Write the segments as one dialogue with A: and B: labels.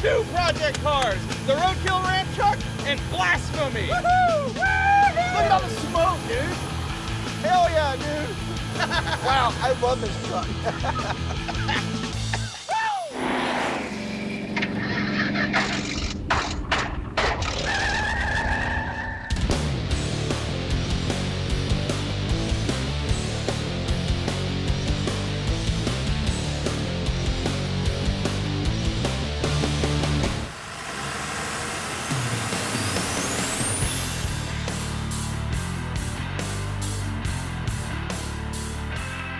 A: two project cars, the Roadkill ramp truck and Blasphemy.
B: Woohoo! Look at all the smoke, dude. Hell yeah, dude. Wow, I love this truck.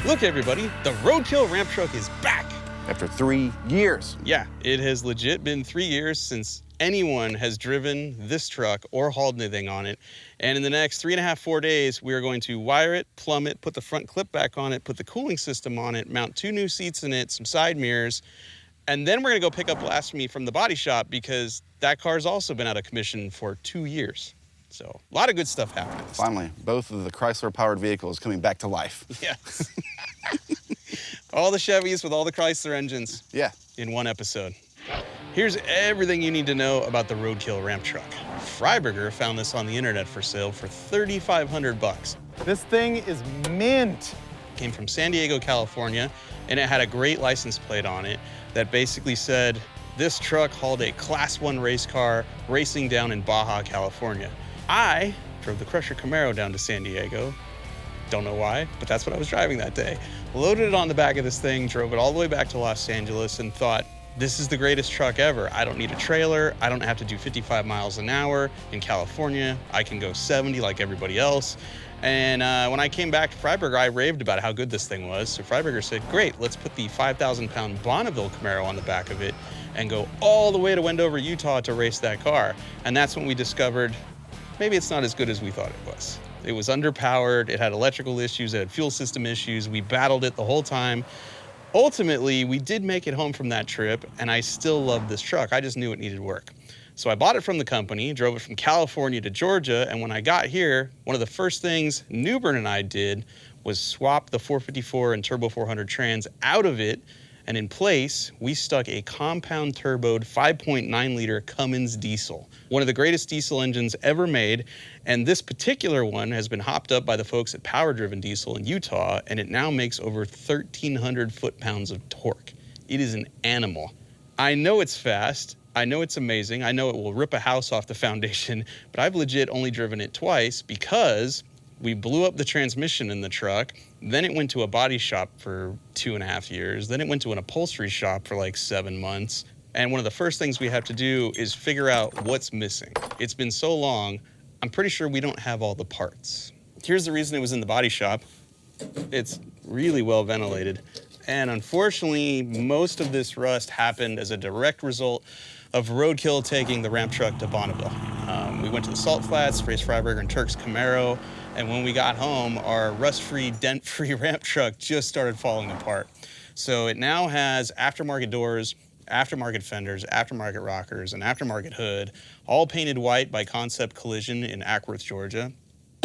A: Look, everybody, the Roadkill ramp truck is back.
C: After 3 years.
A: Yeah, it has legit been 3 years since anyone has driven this truck or hauled anything on it. And in the next 3.5, 4 days, we are going to wire it, plumb it, put the front clip back on it, put the cooling system on it, mount 2 new seats in it, some side mirrors, and then we're gonna go pick up Blasphemy from the body shop because that car's also been out of commission for 2 years. So a lot of good stuff happening.
C: Finally, both of the Chrysler-powered vehicles coming back to life.
A: Yes. All the Chevys with all the Chrysler engines.
C: Yeah.
A: In one episode. Here's everything you need to know about the Roadkill ramp truck. Freiberger found this on the internet for sale for $3,500.
B: This thing is mint.
A: Came from San Diego, California, and it had a great license plate on it that basically said, this truck hauled a Class 1 race car racing down in Baja, California. I drove the Crusher Camaro down to San Diego. Don't know why, but that's what I was driving that day. Loaded it on the back of this thing, drove it all the way back to Los Angeles, and thought, this is the greatest truck ever. I don't need a trailer. I don't have to do 55 miles an hour in California. I can go 70 like everybody else. And when I came back to Freiberger, I raved about how good this thing was. So Freiberger said, great, let's put the 5,000-pound Bonneville Camaro on the back of it and go all the way to Wendover, Utah to race that car. And that's when we discovered maybe it's not as good as we thought it was. It was underpowered, it had electrical issues, it had fuel system issues. We battled it the whole time. Ultimately, we did make it home from that trip, and I still love this truck. I just knew it needed work. So I bought it from the company, drove it from California to Georgia, and when I got here, one of the first things Newbern and I did was swap the 454 and Turbo 400 trans out of it, and in place, we stuck a compound turboed 5.9 liter Cummins diesel, one of the greatest diesel engines ever made. And this particular one has been hopped up by the folks at Power Driven Diesel in Utah, and it now makes over 1,300 foot-pounds of torque. It is an animal. I know it's fast, I know it's amazing, I know it will rip a house off the foundation, but I've legit only driven it twice because we blew up the transmission in the truck. Then it went to a body shop for 2.5 years. Then it went to an upholstery shop for like 7 months. And one of the first things we have to do is figure out what's missing. It's been so long, I'm pretty sure we don't have all the parts. Here's the reason it was in the body shop. It's really well ventilated. And unfortunately, most of this rust happened as a direct result of Roadkill taking the ramp truck to Bonneville. We went to the Salt Flats, raced Freiberger and Turk's Camaro, and when we got home, our rust-free, dent-free ramp truck just started falling apart. So it now has aftermarket doors, aftermarket fenders, aftermarket rockers, an aftermarket hood, all painted white by Concept Collision in Ackworth, Georgia.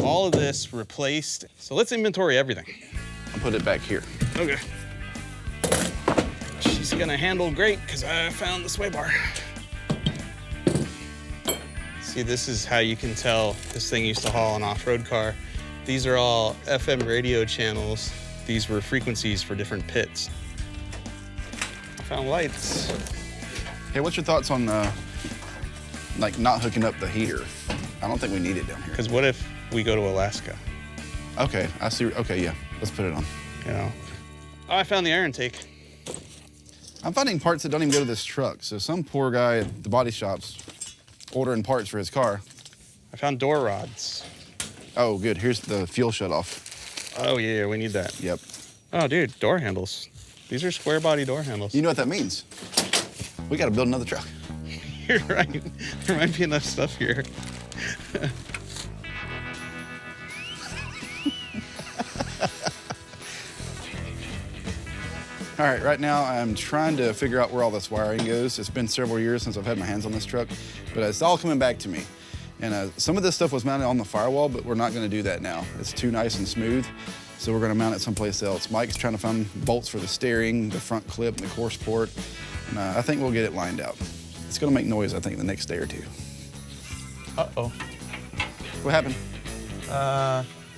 A: All of this replaced. So let's inventory everything.
C: I'll put it back here.
A: Okay. She's gonna handle great because I found the sway bar. See, this is how you can tell this thing used to haul an off-road car. These are all FM radio channels. These were frequencies for different pits. I found lights.
C: Hey, what's your thoughts on like not hooking up the heater? I don't think we need it down here.
A: Because what if we go to Alaska?
C: Okay, I see. Okay, yeah, let's put it on.
A: You know. Oh, I found the air intake.
C: I'm finding parts that don't even go to this truck. So some poor guy at the body shop's ordering parts for his car.
A: I found door rods.
C: Oh, good. Here's the fuel shutoff.
A: Oh, yeah, we need that.
C: Yep.
A: Oh, dude, door handles. These are square body door handles.
C: You know what that means? We got to build another truck.
A: You're right. There might be enough stuff here.
C: All right, right now I'm trying to figure out where all this wiring goes. It's been several years since I've had my hands on this truck, but it's all coming back to me. And some of this stuff was mounted on the firewall, but we're not gonna do that now. It's too nice and smooth, so we're gonna mount it someplace else. Mike's trying to find bolts for the steering, the front clip, and the core support, and I think we'll get it lined out. It's gonna make noise, I think, the next day or two.
A: Uh-oh.
C: What happened?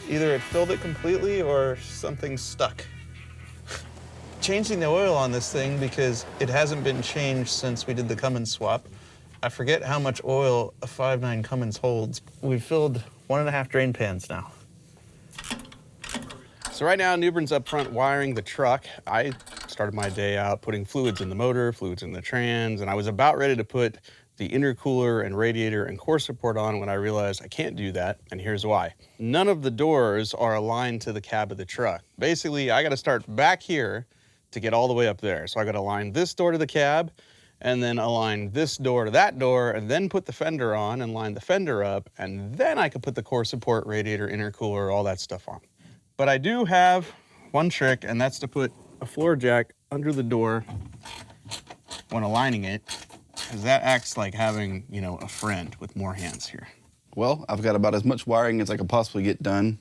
A: Either it filled it completely or something stuck. Changing the oil on this thing because it hasn't been changed since we did the Cummins swap. I forget how much oil a 5.9 Cummins holds. We've filled 1.5 drain pans now. So right now, Newbern's up front wiring the truck. I started my day out putting fluids in the motor, fluids in the trans, and I was about ready to put the intercooler and radiator and core support on when I realized I can't do that, and here's why. None of the doors are aligned to the cab of the truck. Basically, I gotta start back here to get all the way up there. So I gotta align this door to the cab, and then align this door to that door, and then put the fender on and line the fender up, and then I could put the core support, radiator, intercooler, all that stuff on. But I do have one trick, and that's to put a floor jack under the door when aligning it, because that acts like having, you know, a friend with more hands here.
C: Well, I've got about as much wiring as I could possibly get done.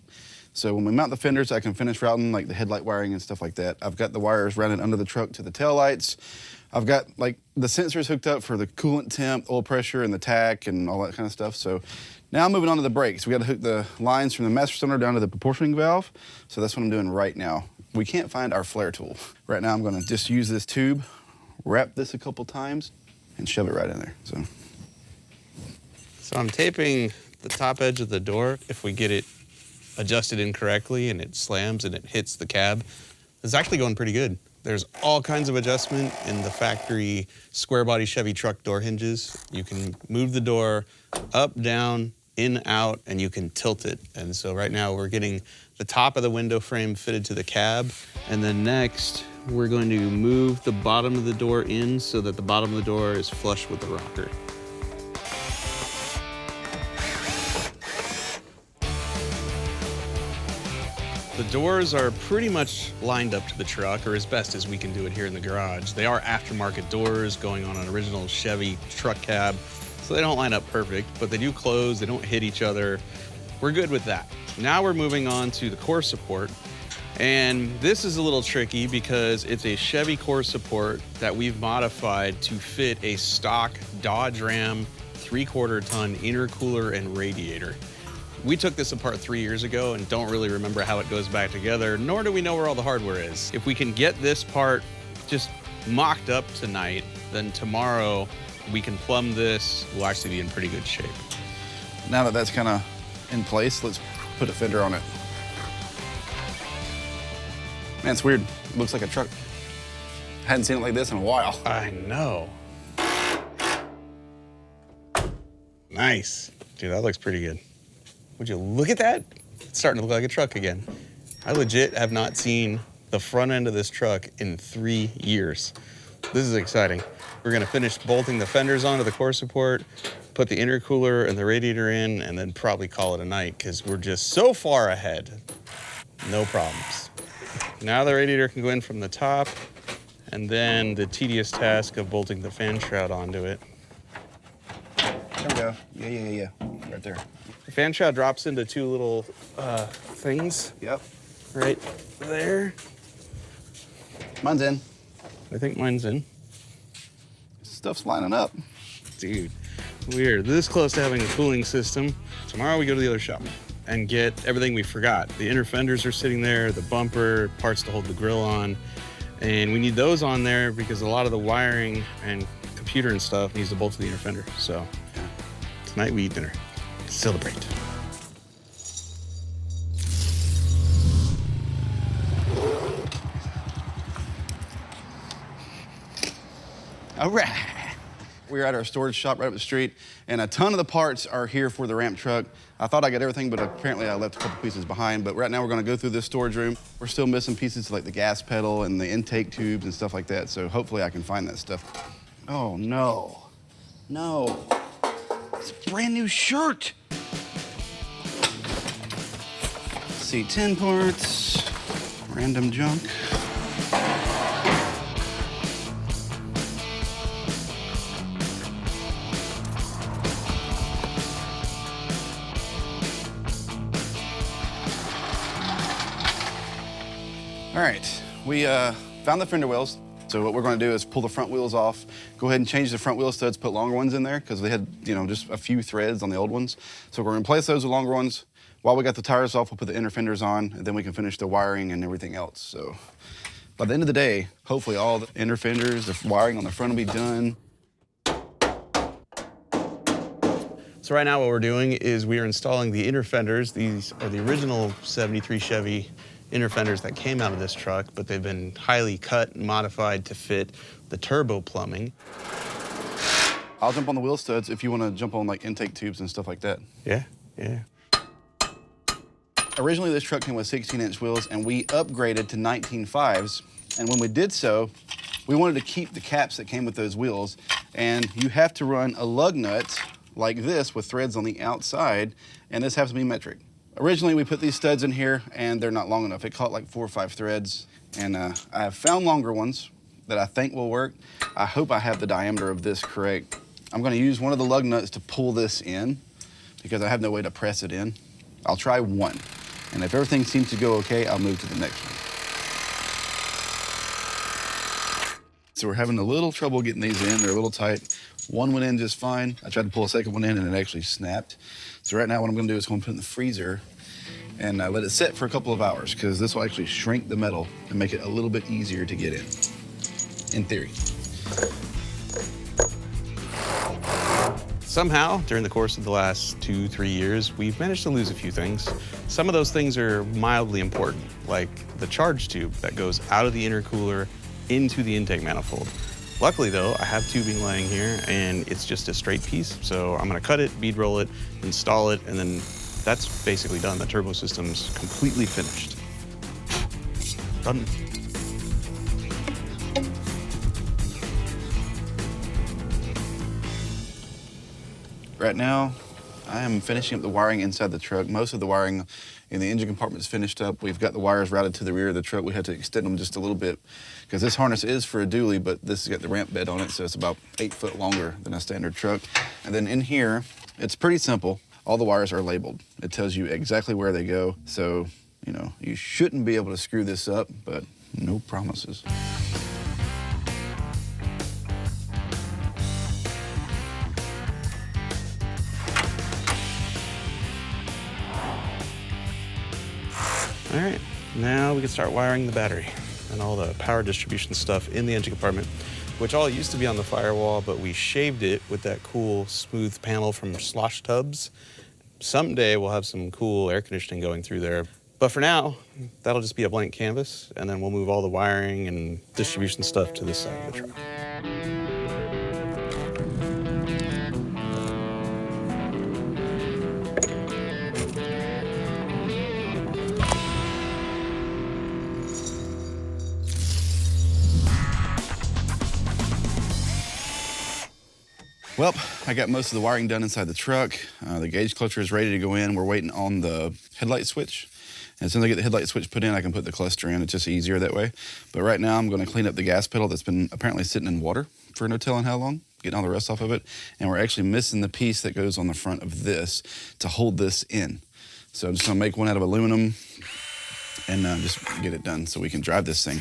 C: So when we mount the fenders, I can finish routing like the headlight wiring and stuff like that. I've got the wires running under the truck to the taillights. I've got like the sensors hooked up for the coolant temp, oil pressure, and the tach and all that kind of stuff. So now moving on to the brakes. We got to hook the lines from the master cylinder down to the proportioning valve. So that's what I'm doing right now. We can't find our flare tool. Right now I'm gonna just use this tube, wrap this a couple times, and shove it right in there,
A: So I'm taping the top edge of the door. If we get it adjusted incorrectly and it slams and it hits the cab, it's actually going pretty good. There's all kinds of adjustment in the factory square body Chevy truck door hinges. You can move the door up, down, in, out, and you can tilt it. And so right now we're getting the top of the window frame fitted to the cab. And then next, we're going to move the bottom of the door in so that the bottom of the door is flush with the rocker. The doors are pretty much lined up to the truck, or as best as we can do it here in the garage. They are aftermarket doors going on an original Chevy truck cab, so they don't line up perfect, but they do close, they don't hit each other. We're good with that. Now we're moving on to the core support. And this is a little tricky because it's a Chevy core support that we've modified to fit a stock Dodge Ram 3/4 ton intercooler and radiator. We took this apart 3 years ago and don't really remember how it goes back together, nor do we know where all the hardware is. If we can get this part just mocked up tonight, then tomorrow we can plumb this. We'll actually be in pretty good shape.
C: Now that that's kind of in place, let's put a fender on it. Man, it's weird. It looks like a truck. I hadn't seen it like this in a while.
A: I know. Nice. Dude, that looks pretty good. Would you look at that? It's starting to look like a truck again. I legit have not seen the front end of this truck in 3 years. This is exciting. We're gonna finish bolting the fenders onto the core support, put the intercooler and the radiator in, and then probably call it a night because we're just so far ahead. No problems. Now the radiator can go in from the top, and then the tedious task of bolting the fan shroud onto it.
C: There we go. Yeah. Right there.
A: The fan shroud drops into two little things.
C: Yep.
A: Right there.
C: Mine's in.
A: I think mine's in.
C: Stuff's lining up.
A: Dude, we're this close to having a cooling system. Tomorrow we go to the other shop and get everything we forgot. The inner fenders are sitting there, the bumper, parts to hold the grill on. And we need those on there because a lot of the wiring and computer and stuff needs to bolt to the inner fender. So tonight we eat dinner. Celebrate.
C: All right. We're at our storage shop right up the street, and a ton of the parts are here for the ramp truck. I thought I got everything, but apparently I left a couple pieces behind. But right now we're gonna go through this storage room. We're still missing pieces like the gas pedal and the intake tubes and stuff like that, so hopefully I can find that stuff. Oh, no. No. It's a brand new shirt. C10 parts, random junk. All right, we found the fender wells. So what we're going to do is pull the front wheels off, go ahead and change the front wheel studs, put longer ones in there because they had, you know, just a few threads on the old ones. So we're going to replace those with longer ones. While we got the tires off, we'll put the inner fenders on, and then we can finish the wiring and everything else. So by the end of the day, hopefully all the inner fenders, the wiring on the front will be done.
A: So right now what we're doing is we are installing the inner fenders. These are the original 73 Chevy inner fenders that came out of this truck, but they've been highly cut and modified to fit the turbo plumbing.
C: I'll jump on the wheel studs if you want to jump on like intake tubes and stuff like that.
A: Yeah.
C: Originally this truck came with 16-inch wheels and we upgraded to 19.5s. And when we did so, we wanted to keep the caps that came with those wheels. And you have to run a lug nut like this with threads on the outside, and this has to be metric. Originally, we put these studs in here, and they're not long enough. It caught like 4 or 5 threads, and I have found longer ones that I think will work. I hope I have the diameter of this correct. I'm gonna use one of the lug nuts to pull this in because I have no way to press it in. I'll try one, and if everything seems to go okay, I'll move to the next one. So we're having a little trouble getting these in. They're a little tight. One went in just fine. I tried to pull a second one in and it actually snapped. So right now what I'm gonna do is go and put it in the freezer and let it sit for a couple of hours because this will actually shrink the metal and make it a little bit easier to get in theory.
A: Somehow, during the course of the last 2-3 years, we've managed to lose a few things. Some of those things are mildly important, like the charge tube that goes out of the intercooler into the intake manifold. Luckily though, I have tubing laying here and it's just a straight piece. So I'm gonna cut it, bead roll it, install it, and then that's basically done. The turbo system's completely finished. Done.
C: Right now, I am finishing up the wiring inside the truck. Most of the wiring in the engine compartment is finished up. We've got the wires routed to the rear of the truck. We had to extend them just a little bit because this harness is for a dually, but this has got the ramp bed on it, so it's about 8 foot longer than a standard truck. And then in here, it's pretty simple. All the wires are labeled. It tells you exactly where they go. So, you know, you shouldn't be able to screw this up, but no promises.
A: All right, now we can start wiring the battery and all the power distribution stuff in the engine compartment, which all used to be on the firewall, but we shaved it with that cool smooth panel from Slosh Tubs. Someday we'll have some cool air conditioning going through there. But for now, that'll just be a blank canvas, and then we'll move all the wiring and distribution stuff to this side of the truck.
C: Well, I got most of the wiring done inside the truck. The gauge clutcher is ready to go in. We're waiting on the headlight switch. And as soon as I get the headlight switch put in, I can put the cluster in. It's just easier that way. But right now, I'm going to clean up the gas pedal that's been apparently sitting in water for no telling how long, getting all the rust off of it. And we're actually missing the piece that goes on the front of this to hold this in. So I'm just going to make one out of aluminum and just get it done so we can drive this thing.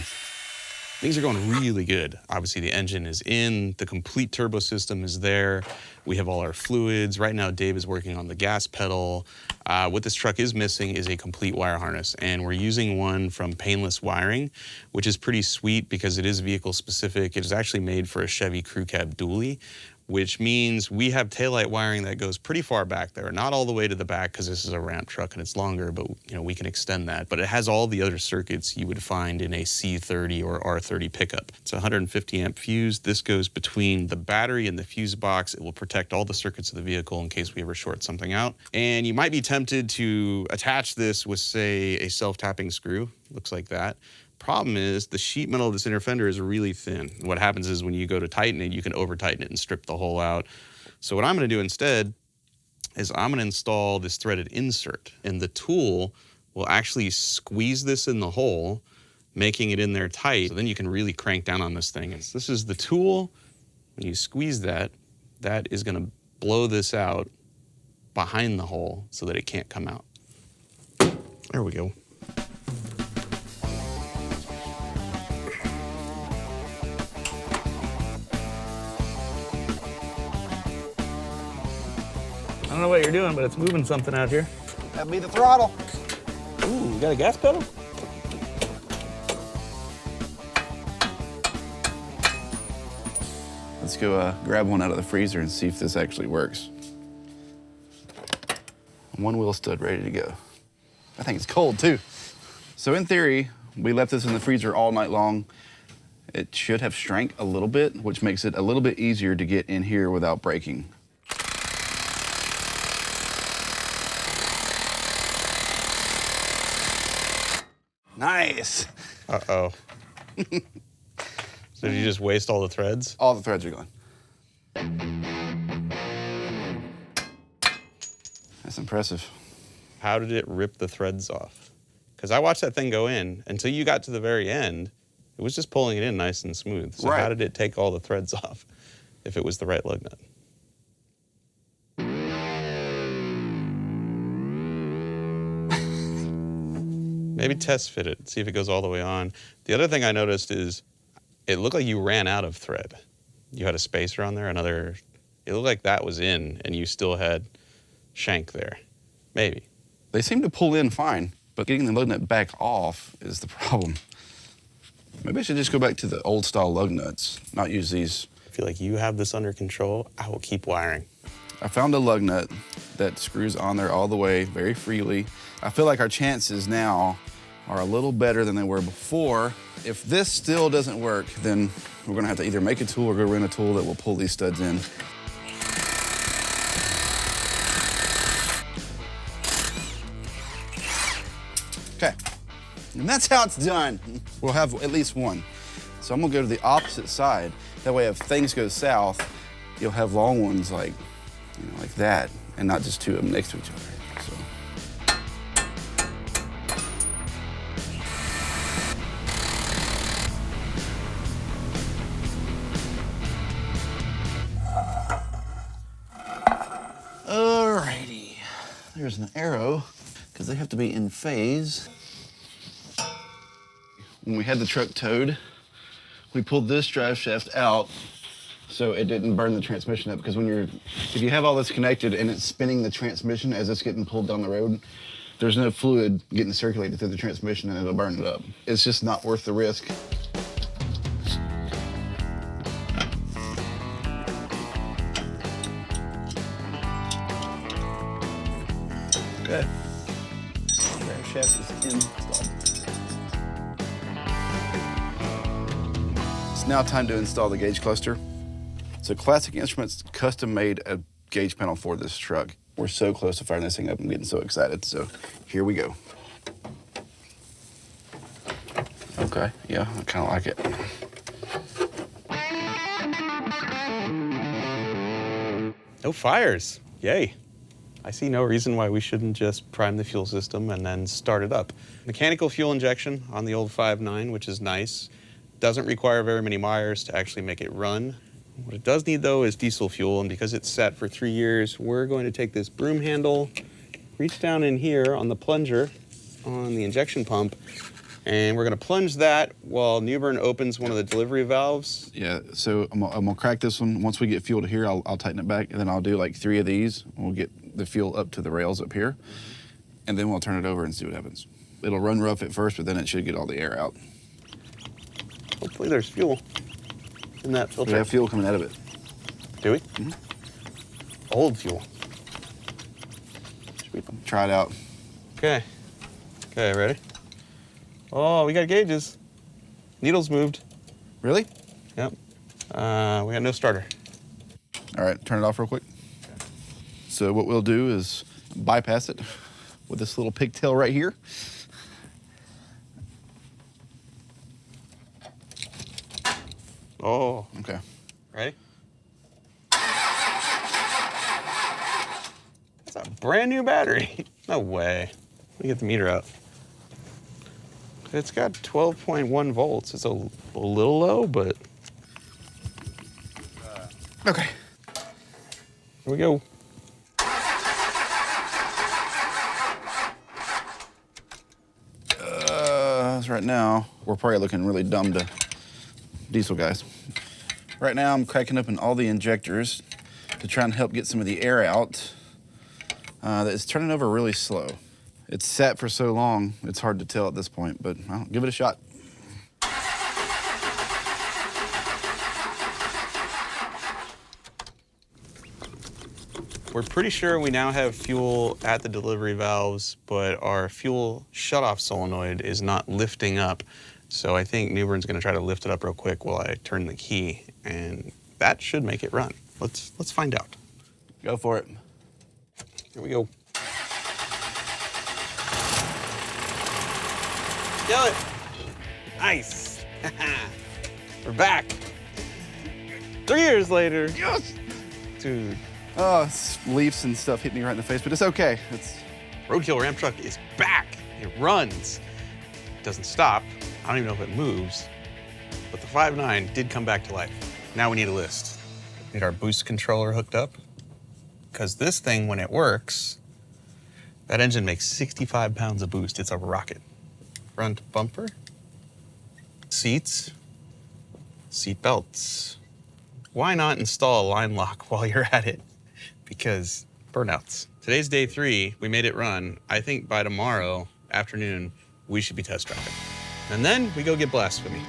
A: Things are going really good. Obviously the engine is in, the complete turbo system is there. We have all our fluids. Right now Dave is working on the gas pedal. What this truck is missing is a complete wire harness, and we're using one from Painless Wiring, which is pretty sweet because it is vehicle specific. It is actually made for a Chevy crew cab dually, which means we have taillight wiring that goes pretty far back there. Not all the way to the back because this is a ramp truck and it's longer, but you know, we can extend that. But it has all the other circuits you would find in a C30 or R30 pickup. It's a 150 amp fuse. This goes between the battery and the fuse box. It will protect all the circuits of the vehicle in case we ever short something out. And you might be tempted to attach this with, say, a self-tapping screw. Looks like that. Problem is the sheet metal of this inner fender is really thin. What happens is when you go to tighten it, you can over tighten it and strip the hole out. So what I'm going to do instead is I'm going to install this threaded insert, and the tool will actually squeeze this in the hole, making it in there tight. So then you can really crank down on this thing. And this is the tool. When you squeeze that, that is going to blow this out behind the hole so that it can't come out. There we go. don't know what you're doing, but it's moving something out here.
B: That'd be the throttle.
A: Ooh, we got a gas pedal?
C: Let's go grab one out of the freezer and see if this actually works. One wheel stud ready to go. I think it's cold too. So in theory, we left this in the freezer all night long. It should have shrank a little bit, which makes it a little bit easier to get in here without breaking. Nice.
A: Uh-oh. So did you just waste all the threads?
C: All the threads are gone. That's impressive.
A: How did it rip the threads off? Because I watched that thing go in until you got to the very end. It was just pulling it in nice and smooth. So how did it take all the threads off if it was the right lug nut? Maybe test fit it, see if it goes all the way on. The other thing I noticed is it looked like you ran out of thread. You had a spacer on there, it looked like that was in and you still had shank there. Maybe.
C: They seem to pull in fine, but getting the lug nut back off is the problem. Maybe I should just go back to the old style lug nuts, not use these.
A: I feel like you have this under control. I will keep wiring.
C: I found a lug nut that screws on there all the way very freely. I feel like our chances now are a little better than they were before. If this still doesn't work, then we're gonna have to either make a tool or go rent a tool that will pull these studs in. Okay, and that's how it's done. We'll have at least one. So I'm gonna go to the opposite side. That way if things go south, you'll have long ones like, like that, and not just two of them next to each other. So. Alrighty, there's an arrow, because they have to be in phase. When we had the truck towed, we pulled this drive shaft out so it didn't burn the transmission up, because if you have all this connected and it's spinning the transmission as it's getting pulled down the road, there's no fluid getting circulated through the transmission and it'll burn it up. It's just not worth the risk. Okay. Drive shaft is installed. It's now time to install the gauge cluster. So Classic Instruments custom made a gauge panel for this truck. We're so close to firing this thing up. I'm getting so excited. So here we go. Okay, yeah, I kind of like it.
A: No fires, yay. I see no reason why we shouldn't just prime the fuel system and then start it up. Mechanical fuel injection on the old 5.9, which is nice. Doesn't require very many Myers to actually make it run. What it does need though is diesel fuel, and because it's set for 3 years, we're going to take this broom handle, reach down in here on the plunger on the injection pump, and we're gonna plunge that while Newbern opens one of the delivery valves.
C: Yeah, so I'm gonna crack this one. Once we get fuel to here, I'll tighten it back, and then I'll do like 3 of these. We'll get the fuel up to the rails up here, and then we'll turn it over and see what happens. It'll run rough at first, but then it should get all the air out.
A: Hopefully there's fuel in that filter.
C: We have fuel coming out of it.
A: Do we?
C: Mm-hmm.
A: Old fuel.
C: Should we try it out?
A: Okay. Okay, ready? Oh, we got gauges. Needles moved.
C: Really?
A: Yep. We got no starter.
C: All right, turn it off real quick. So what we'll do is bypass it with this little pigtail right here.
A: Oh.
C: Okay.
A: Ready? That's a brand new battery. No way. Let me get the meter out. It's got 12.1 volts. It's a little low, but.
C: Okay.
A: Here we go.
C: Right now, we're probably looking really dumb to diesel guys. Right now, I'm cracking open all the injectors to try and help get some of the air out. that it's turning over really slow. It's sat for so long, it's hard to tell at this point, but I'll give it a shot.
A: We're pretty sure we now have fuel at the delivery valves, but our fuel shutoff solenoid is not lifting up. So I think Newbern's gonna try to lift it up real quick while I turn the key, and that should make it run. Let's find out.
C: Go for it.
A: Here we go. Kill it. Nice. We're back. 3 years later.
C: Yes!
A: Dude.
C: Oh, leaves and stuff hit me right in the face, but it's okay.
A: Roadkill ramp truck is back. It runs. It doesn't stop. I don't even know if it moves. But the 5.9 did come back to life. Now we need a list. Need our boost controller hooked up. Because this thing, when it works, that engine makes 65 pounds of boost. It's a rocket. Front bumper. Seats. Seat belts. Why not install a line lock while you're at it? Because burnouts. Today's day 3, we made it run. I think by tomorrow afternoon, we should be test driving. And then we go get blasphemy.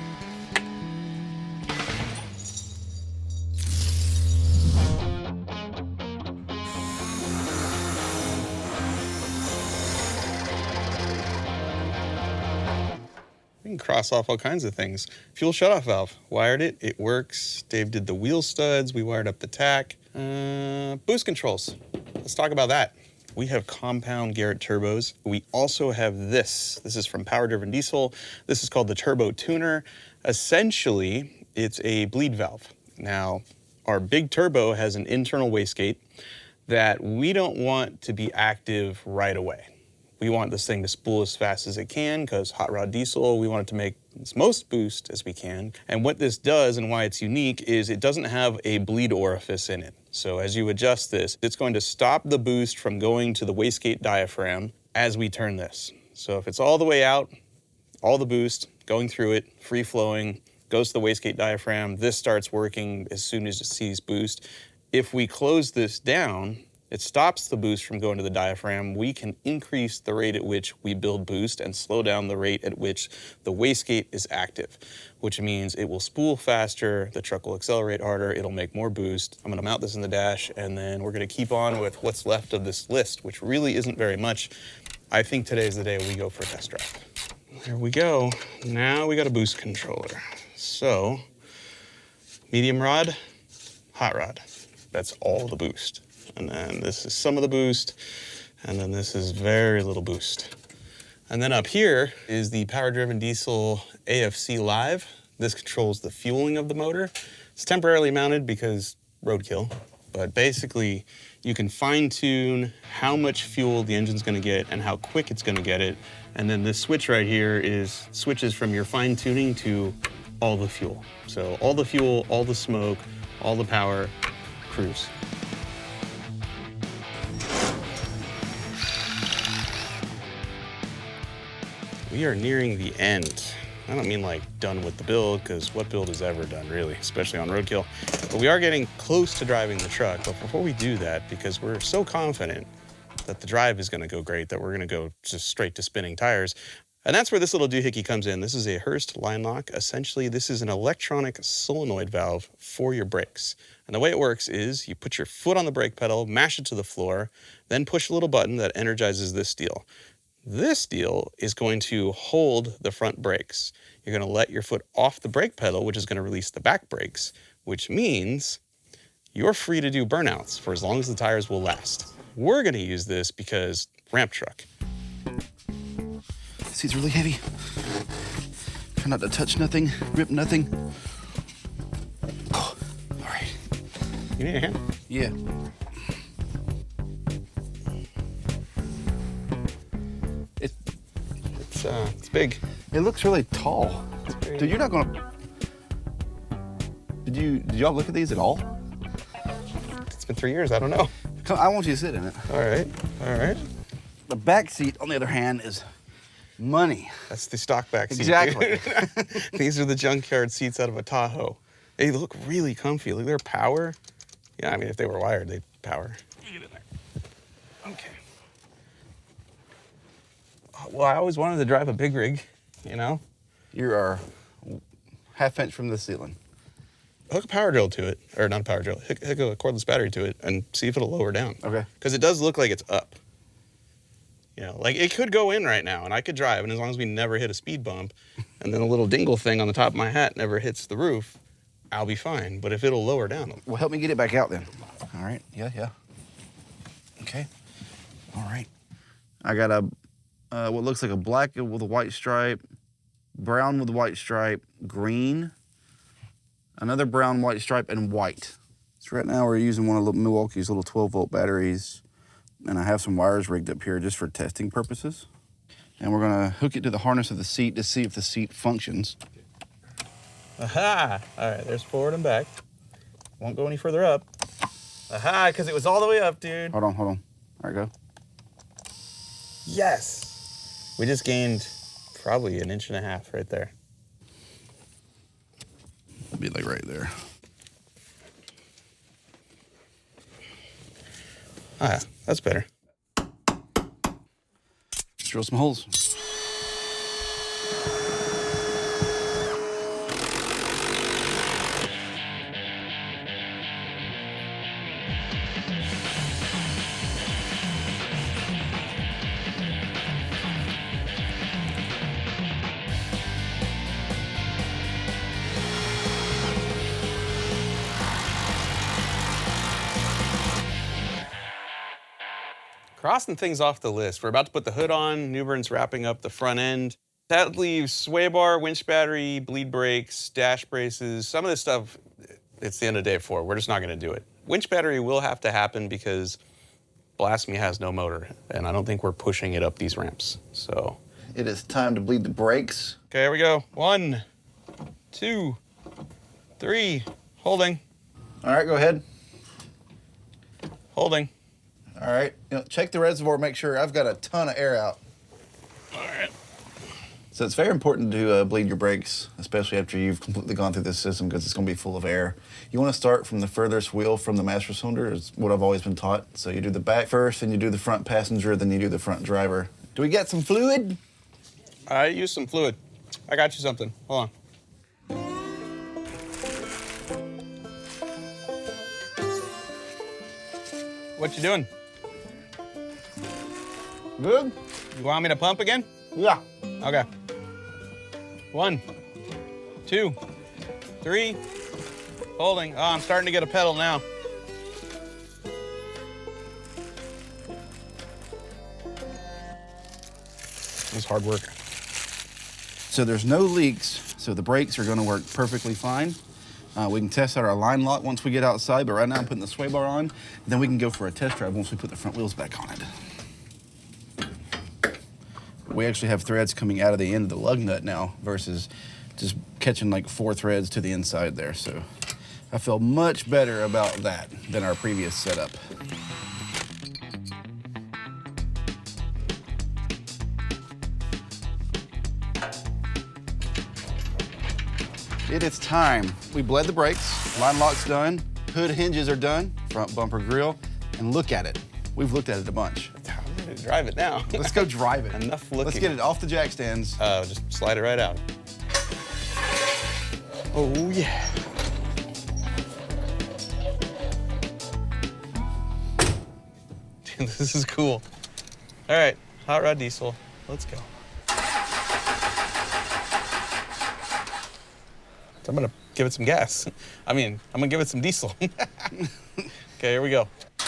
A: We can cross off all kinds of things. Fuel shutoff valve, wired it, it works. Dave did the wheel studs, we wired up the tack. Boost controls, let's talk about that. We have compound Garrett turbos. We also have this. This is from Power Driven Diesel. This is called the Turbo Tuner. Essentially, it's a bleed valve. Now, our big turbo has an internal wastegate that we don't want to be active right away. We want this thing to spool as fast as it can because hot rod diesel, we want it to make its most boost as we can. And what this does and why it's unique is it doesn't have a bleed orifice in it. So as you adjust this, it's going to stop the boost from going to the wastegate diaphragm as we turn this. So if it's all the way out, all the boost going through it, free flowing, goes to the wastegate diaphragm, this starts working as soon as it sees boost. If we close this down, it stops the boost from going to the diaphragm. We can increase the rate at which we build boost and slow down the rate at which the wastegate is active, which means it will spool faster, the truck will accelerate harder, it'll make more boost. I'm gonna mount this in the dash, and then we're gonna keep on with what's left of this list, which really isn't very much. I think today's the day we go for a test drive. There we go. Now we got a boost controller. So, medium rod, hot rod. That's all the boost. And then this is some of the boost, and then this is very little boost. And then up here is the Power Driven Diesel AFC Live. This controls the fueling of the motor. It's temporarily mounted because roadkill, but basically you can fine tune how much fuel the engine's gonna get and how quick it's gonna get it. And then this switch right here switches from your fine tuning to all the fuel. So all the fuel, all the smoke, all the power, cruise. We are nearing the end. I don't mean like done with the build, because what build is ever done, really, especially on roadkill. But we are getting close to driving the truck. But before we do that, because we're so confident that the drive is gonna go great, that we're gonna go just straight to spinning tires. And that's where this little doohickey comes in. This is a Hurst line lock. Essentially, this is an electronic solenoid valve for your brakes. And the way it works is you put your foot on the brake pedal, mash it to the floor, then push a little button that energizes this deal. This deal is going to hold the front brakes. You're going to let your foot off the brake pedal, which is going to release the back brakes, which means you're free to do burnouts for as long as the tires will last. We're going to use this because ramp truck.
C: This seat's really heavy. Try not to touch nothing, rip nothing. Oh, all right.
A: You need a hand?
C: Yeah.
A: It's big.
C: It looks really tall. Dude, you're not gonna. Did y'all look at these at all?
A: It's been 3 years, I don't know.
C: Come, I want you to sit in it.
A: All right, all right.
C: The back seat, on the other hand, is money.
A: That's the stock back seat.
C: Exactly.
A: These are the junkyard seats out of a Tahoe. They look really comfy. Look at their power. Yeah, I mean, if they were wired, they'd power. Get in there. Okay. Well, I always wanted to drive a big rig, you know?
C: You are half-inch from the ceiling.
A: Hook a power drill to it, or not a power drill, hook a cordless battery to it and see if it'll lower down.
C: Okay.
A: Because it does look like it's up. You know, like it could go in right now and I could drive, and as long as we never hit a speed bump and then a little dingle thing on the top of my hat never hits the roof, I'll be fine. But if it'll lower down.
C: Well, help me get it back out then. All right, yeah. Okay, all right. I got a, what looks like a black with a white stripe, brown with a white stripe, green, another brown, white stripe, and white. So right now we're using one of Milwaukee's little 12-volt batteries, and I have some wires rigged up here just for testing purposes. And we're gonna hook it to the harness of the seat to see if the seat functions.
A: Aha! All right, there's forward and back. Won't go any further up. Aha, because it was all the way up, dude.
C: Hold on. All right, go.
A: Yes! We just gained probably 1.5 inches right there.
C: It'll be like right there.
A: Ah, that's better.
C: Let's drill some holes.
A: Crossing things off the list. We're about to put the hood on. Newbern's wrapping up the front end. That leaves sway bar, winch battery, bleed brakes, dash braces. Some of this stuff, it's the end of day 4. We're just not gonna do it. Winch battery will have to happen because Blasphemy has no motor, and I don't think we're pushing it up these ramps, so.
C: It is time to bleed the brakes.
A: Okay, here we go. 1, 2, 3, holding,
C: All right, go ahead.
A: holding.
C: All right, check the reservoir, make sure. I've got a ton of air out.
A: All right.
C: So it's very important to bleed your brakes, especially after you've completely gone through this system, because it's going to be full of air. You want to start from the furthest wheel from the master cylinder, is what I've always been taught. So you do the back first, then you do the front passenger, then you do the front driver. Do we get some fluid?
A: I used some fluid. I got you something. Hold on. What you doing?
C: Good?
A: You want me to pump again?
C: Yeah.
A: Okay. 1, 2, 3, holding. Oh, I'm starting to get a pedal now. It was hard work.
C: So there's no leaks, so the brakes are going to work perfectly fine. We can test out our line lock once we get outside, but right now I'm putting the sway bar on. Then we can go for a test drive once we put the front wheels back on it. We actually have threads coming out of the end of the lug nut now versus just catching like 4 threads to the inside there. So I feel much better about that than our previous setup. It is time. We bled the brakes, line lock's done, hood hinges are done, front bumper grill, and look at it. We've looked at it a bunch.
A: I'm ready to drive it now.
C: Let's go drive it.
A: Enough looking.
C: Let's get it off the jack stands.
A: Just slide it right out. Oh, yeah. Dude, this is cool. All right, hot rod diesel. Let's go. So I'm gonna give it some gas. I'm gonna give it some diesel. Okay, here we go. There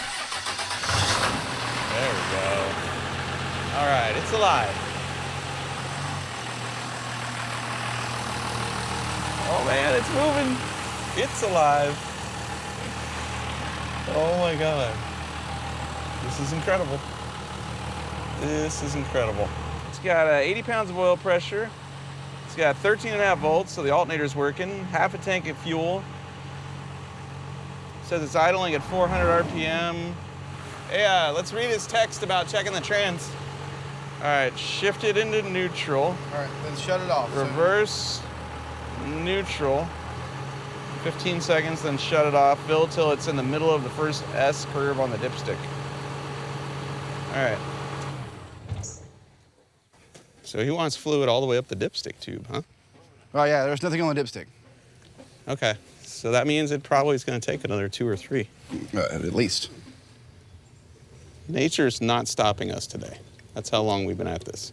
A: we go. All right, it's alive. Oh man, it's moving. It's alive. Oh my God. This is incredible. This is incredible. It's got 80 pounds of oil pressure. It's got 13.5 volts, so the alternator's working. Half a tank of fuel. Says it's idling at 400 RPM. Hey, let's read his text about checking the trans. All right, shift it into neutral.
C: All right, then shut it off.
A: Reverse neutral. 15 seconds, then shut it off. Fill till it's in the middle of the first S curve on the dipstick. All right. So he wants fluid all the way up the dipstick tube, huh?
C: Oh yeah, there's nothing on the dipstick.
A: Okay, so that means it probably is going to take another 2 or 3.
C: At least.
A: Nature's not stopping us today. That's how long we've been at this.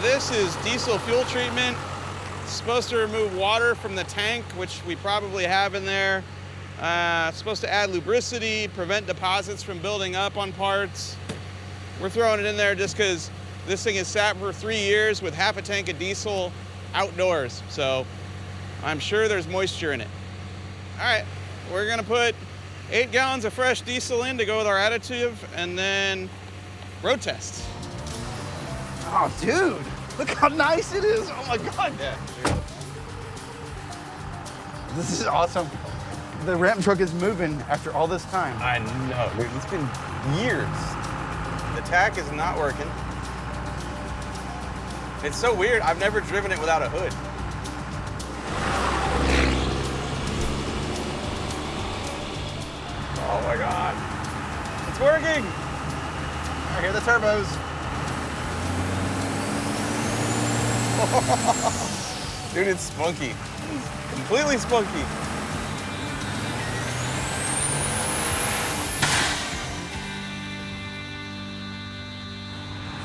A: This is diesel fuel treatment. It's supposed to remove water from the tank, which we probably have in there. It's supposed to add lubricity, prevent deposits from building up on parts. We're throwing it in there just because this thing is sat for 3 years with half a tank of diesel outdoors. So I'm sure there's moisture in it. All right, we're gonna put 8 gallons of fresh diesel in to go with our additive and then road test.
B: Oh, dude, look how nice it is. Oh my God.
A: Yeah.
B: This is awesome. The ramp truck is moving after all this time.
A: I know, dude, it's been years. The tack is not working. It's so weird, I've never driven it without a hood. Oh my God, it's working.
B: I hear the turbos.
A: Dude, it's spunky. Completely spunky.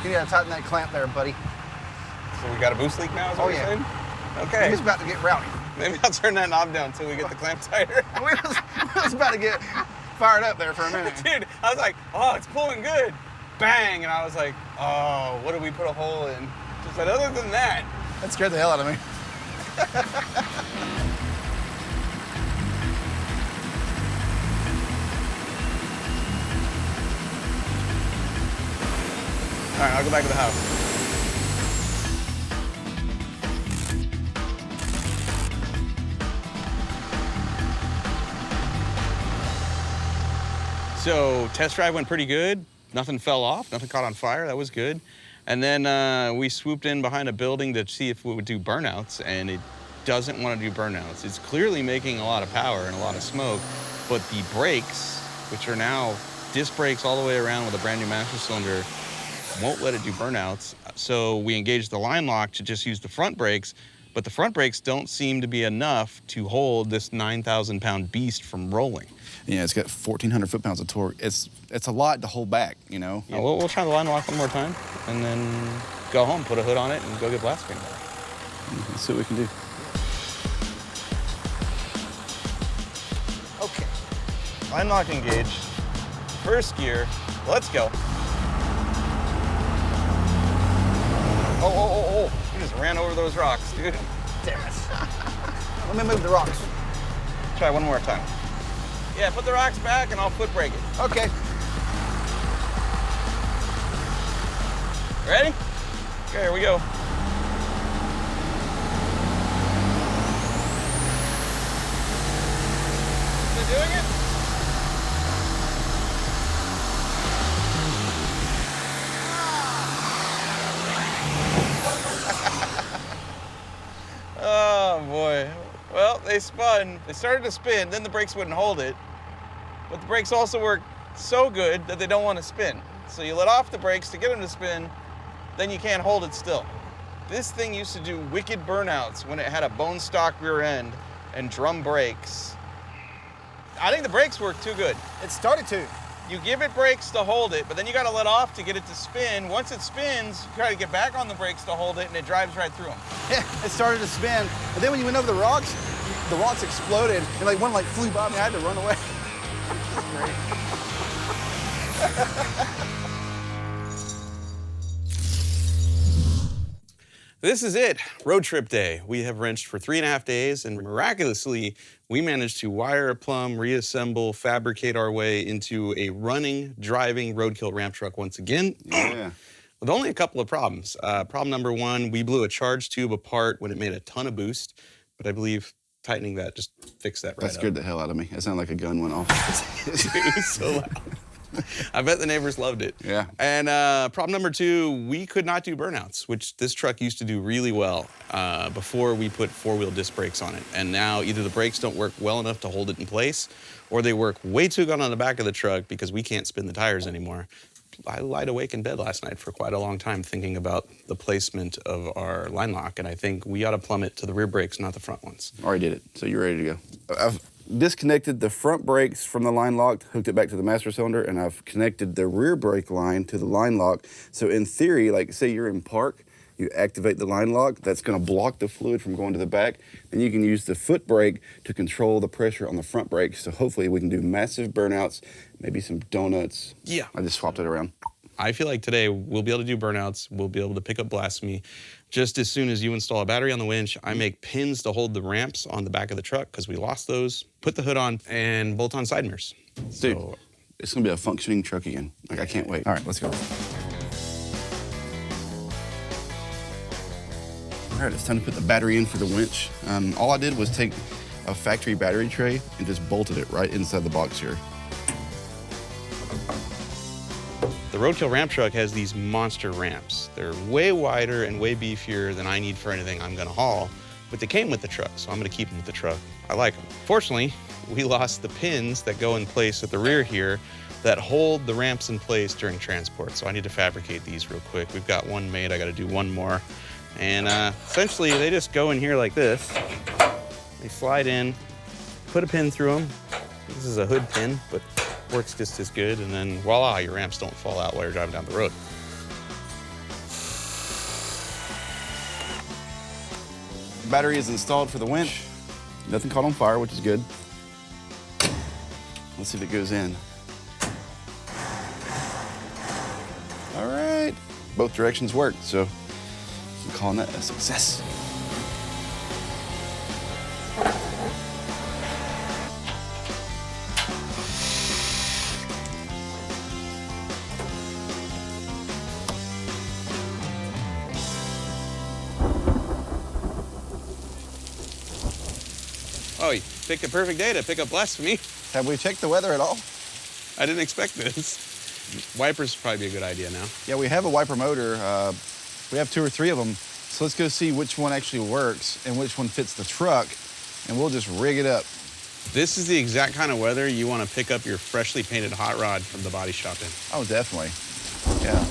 B: You gotta tighten that clamp there, buddy.
A: So we got a boost leak now, is what you're saying? Okay.
B: He's about to get rowdy.
A: Maybe I'll turn that knob down until we get the clamp tighter.
B: we was about to get fired up there for a minute.
A: Dude, I was like, oh, it's pulling good. Bang, and I was like, oh, what did we put a hole in? Just like, other than that.
B: That scared the hell out of me.
A: All right, I'll go back to the house. So test drive went pretty good. Nothing fell off, nothing caught on fire. That was good. And then we swooped in behind a building to see if we would do burnouts, and it doesn't want to do burnouts. It's clearly making a lot of power and a lot of smoke, but the brakes, which are now disc brakes all the way around with a brand new master cylinder, won't let it do burnouts. So we engaged the line lock to just use the front brakes, but the front brakes don't seem to be enough to hold this 9,000-pound beast from rolling.
C: Yeah, it's got 1,400 foot-pounds of torque. It's a lot to hold back, you know?
A: Yeah, we'll try the line lock one more time, and then go home, put a hood on it, and go get blast screen back.
C: Let's see what we can do.
A: Okay. Line lock engaged. First gear, let's go. Oh. You just ran over those rocks, dude.
B: Damn it. Let me move the rocks.
A: Try one more time. Yeah, put the rocks back and I'll foot brake it.
B: Okay.
A: Ready? Okay, here we go. Is it doing it? Oh boy. Well, they spun. They started to spin, then the brakes wouldn't hold it. But the brakes also work so good that they don't want to spin. So you let off the brakes to get them to spin, then you can't hold it still. This thing used to do wicked burnouts when it had a bone stock rear end and drum brakes. I think the brakes work too good.
B: It started to.
A: You give it brakes to hold it, but then you got to let off to get it to spin. Once it spins, you try to get back on the brakes to hold it, and it drives right through them.
B: Yeah, it started to spin. And then when you went over the rocks exploded, and like one flew by me. I had to run away.
A: This is it, road trip day. We have wrenched for 3.5 days, and miraculously, we managed to wire a plumb, reassemble, fabricate our way into a running, driving Roadkill ramp truck once again.
C: Yeah.
A: With only a couple of problems. Problem number one, we blew a charge tube apart when it made a ton of boost, but I believe tightening that just fixed that right
C: That scared the hell out of me. It sounded like a gun went off.
A: It was so loud. I bet the neighbors loved it.
C: Yeah.
A: And problem number two, we could not do burnouts, which this truck used to do really well before we put 4-wheel disc brakes on it. And now either the brakes don't work well enough to hold it in place, or they work way too good on the back of the truck because we can't spin the tires anymore. I lied awake in bed last night for quite a long time thinking about the placement of our line lock, and I think we ought to plumb it to the rear brakes, not the front ones.
C: Already did it, so you're ready to go. I've disconnected the front brakes from the line lock, hooked it back to the master cylinder, and I've connected the rear brake line to the line lock. So in theory, like say you're in park, you activate the line lock, that's gonna block the fluid from going to the back. Then you can use the foot brake to control the pressure on the front brake. So hopefully we can do massive burnouts, maybe some donuts.
A: Yeah.
C: I just swapped it around.
A: I feel like today we'll be able to do burnouts, we'll be able to pick up blasphemy. Just as soon as you install a battery on the winch, I make pins to hold the ramps on the back of the truck because we lost those, put the hood on, and bolt on side mirrors.
C: Dude, it's gonna be a functioning truck again. Like, I can't wait. All right, let's go. All right, it's time to put the battery in for the winch. All I did was take a factory battery tray and just bolted it right inside the box here.
A: The Roadkill ramp truck has these monster ramps. They're way wider and way beefier than I need for anything I'm gonna haul, but they came with the truck, so I'm gonna keep them with the truck. I like them. Fortunately, we lost the pins that go in place at the rear here that hold the ramps in place during transport, so I need to fabricate these real quick. We've got one made, I gotta do one more. And essentially, they just go in here like this. They slide in, put a pin through them. This is a hood pin, but works just as good. And then voila, your ramps don't fall out while you're driving down the road.
C: The battery is installed for the winch. Nothing caught on fire, which is good. Let's see if it goes in. All right, both directions worked, so I'm calling that a success.
A: Oh, you picked a perfect day to pick up blasphemy.
C: Have we checked the weather at all?
A: I didn't expect this. Wipers would probably be a good idea now.
C: Yeah, we have a wiper motor. We have 2 or 3 of them. So let's go see which one actually works and which one fits the truck, and we'll just rig it up.
A: This is the exact kind of weather you want to pick up your freshly painted hot rod from the body shop in.
C: Oh, definitely. Yeah.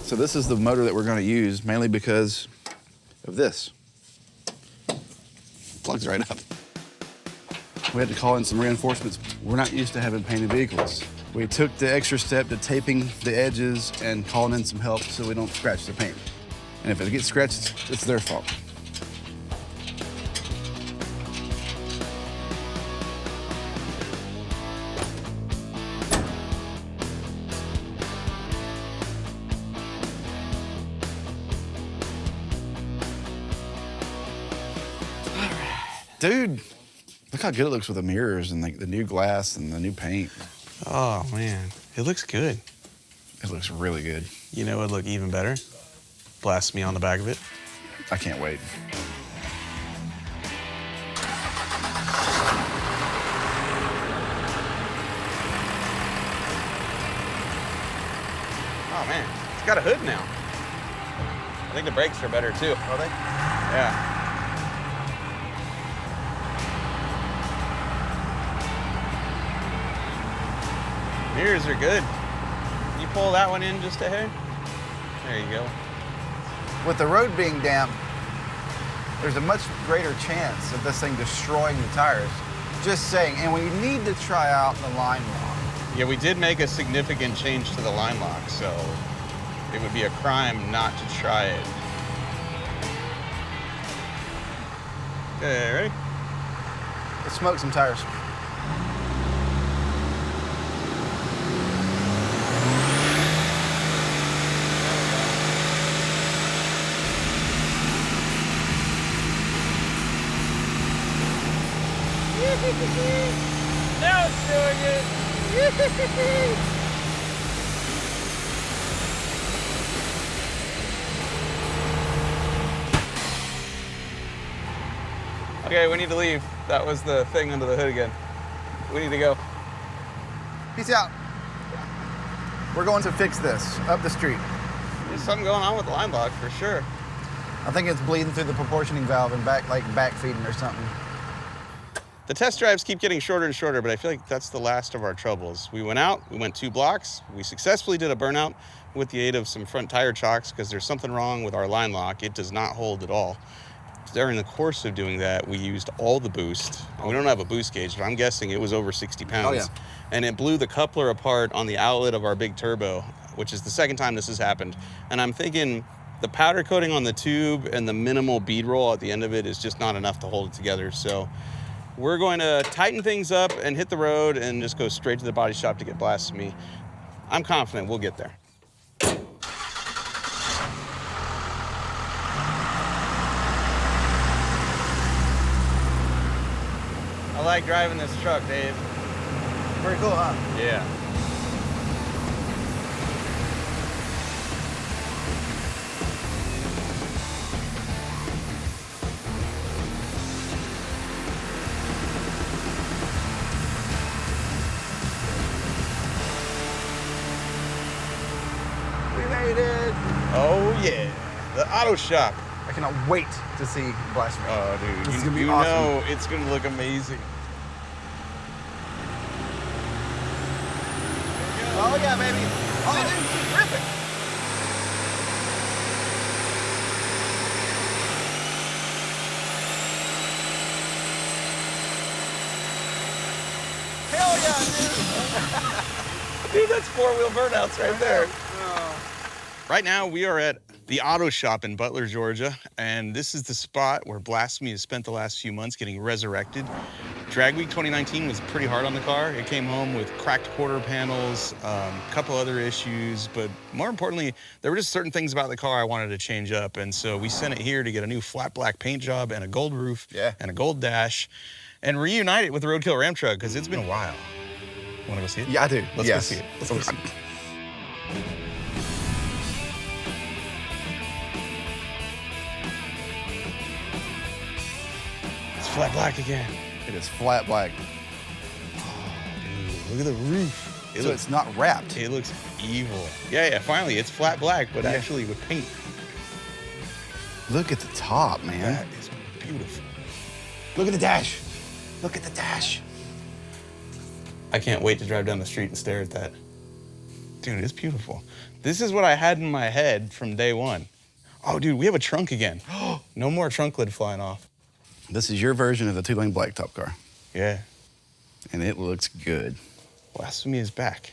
C: So this is the motor that we're going to use, mainly because of this. Plugs right up. We had to call in some reinforcements. We're not used to having painted vehicles. We took the extra step to taping the edges and calling in some help so we don't scratch the paint. And if it gets scratched, it's their fault. Dude, look how good it looks with the mirrors and like the new glass and the new paint.
A: Oh, man. It looks good.
C: It looks really good.
A: You know what would look even better? Blasphemy on the back of it.
C: I can't wait.
A: Oh, man. It's got a hood now. I think the brakes are better, too.
B: Are they?
A: Yeah. Mirrors are good. Can you pull that one in just a hair? There you go.
B: With the road being damp, there's a much greater chance of this thing destroying the tires. Just saying, and we need to try out the line lock.
A: Yeah, we did make a significant change to the line lock, so it would be a crime not to try it. Okay, ready?
B: Let's smoke some tires.
D: Now it's doing it.
A: Okay, we need to leave. That was the thing under the hood again. We need to go.
B: Peace out. We're going to fix this up the street.
A: There's something going on with the line lock for sure.
B: I think it's bleeding through the proportioning valve and back feeding or something.
A: The test drives keep getting shorter and shorter, but I feel like that's the last of our troubles. We went out, we went 2 blocks, we successfully did a burnout with the aid of some front tire chocks because there's something wrong with our line lock. It does not hold at all. During the course of doing that, we used all the boost. We don't have a boost gauge, but I'm guessing it was over 60 pounds.
B: Oh, yeah.
A: And it blew the coupler apart on the outlet of our big turbo, which is the second time this has happened. And I'm thinking the powder coating on the tube and the minimal bead roll at the end of it is just not enough to hold it together. So we're going to tighten things up and hit the road and just go straight to the body shop to get Blasphemy. I'm confident we'll get there. I like driving this truck, Dave.
B: Pretty cool, huh?
A: Yeah.
B: We made it.
A: Oh, yeah. The auto shop.
B: I cannot wait to see Blasphemy.
A: Oh, dude.
B: This is
A: you
B: gonna be
A: you
B: awesome.
A: know it's going to look amazing.
B: Oh yeah, baby. Oh, dude, she's ripping. Hell yeah, dude.
A: Dude, that's 4-wheel burnouts right there. Right now, we are at the auto shop in Butler, Georgia, and this is the spot where Blasphemy has spent the last few months getting resurrected. Drag Week 2019 was pretty hard on the car. It came home with cracked quarter panels, a couple other issues, but more importantly, there were just certain things about the car I wanted to change up, and so we sent it here to get a new flat black paint job and a gold roof and a gold dash, and reunite it with the Roadkill Ram truck, because it's been a while. Want to go see it?
B: Yeah, I do.
A: Let's go see it. Let's go see it. It's flat black again.
C: It is flat black.
A: Dude, look at the roof.
C: So it's not wrapped.
A: It looks evil. Yeah, finally, it's flat black, but actually with paint.
C: Look at the top, man.
A: That is beautiful.
C: Look at the dash. Look at the dash.
A: I can't wait to drive down the street and stare at that. Dude, it's beautiful. This is what I had in my head from day one. Oh, dude, we have a trunk again. No more trunk lid flying off.
C: This is your version of the 2-lane blacktop car.
A: Yeah.
C: And it looks good.
A: Blasphemy is back.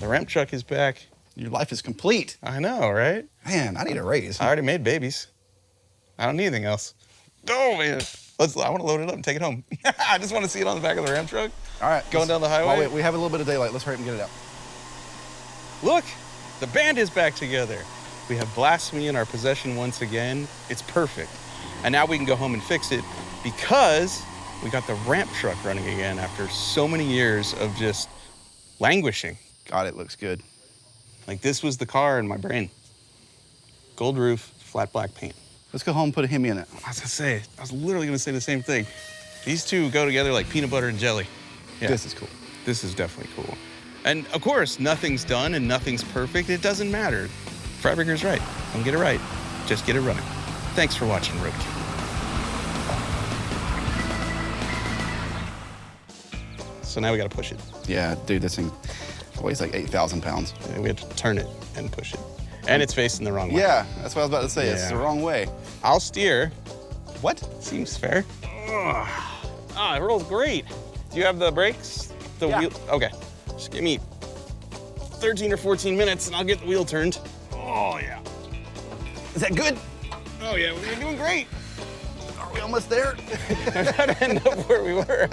A: The ramp truck is back.
C: Your life is complete.
A: I know, right?
C: Man, I need a raise.
A: I already made babies. I don't need anything else. Oh, man. I want to load it up and take it home. I just want to see it on the back of the Ram truck.
C: All right.
A: Going down the highway.
C: Oh, wait, we have a little bit of daylight. Let's hurry up and get it out.
A: Look, the band is back together. We have Blasphemy in our possession once again. It's perfect. And now we can go home and fix it because we got the ramp truck running again after so many years of just languishing.
C: God, it looks good.
A: Like this was the car in my brain. Gold roof, flat black paint.
C: Let's go home and put a Hemi in it.
A: I was literally gonna say the same thing. These two go together like peanut butter and jelly. Yeah.
C: This is cool.
A: This is definitely cool. And of course, nothing's done and nothing's perfect. It doesn't matter. Fabricator's right. Don't get it right. Just get it running. Thanks for watching Roadkill. So now we gotta push it.
C: Yeah, dude, this thing weighs like 8,000 pounds.
A: We have to turn it and push it. And it's facing the wrong way.
C: Yeah, that's what I was about to say. It's
A: Yeah.
C: the wrong way.
A: I'll steer.
C: What?
A: Seems fair. It rolls great. Do you have the brakes? The wheel? Okay. Just give me 13 or 14 minutes and I'll get the wheel turned. Oh, yeah.
C: Is that good?
A: Oh, yeah, we're doing great.
C: Are we almost there?
A: I gotta end up where we were.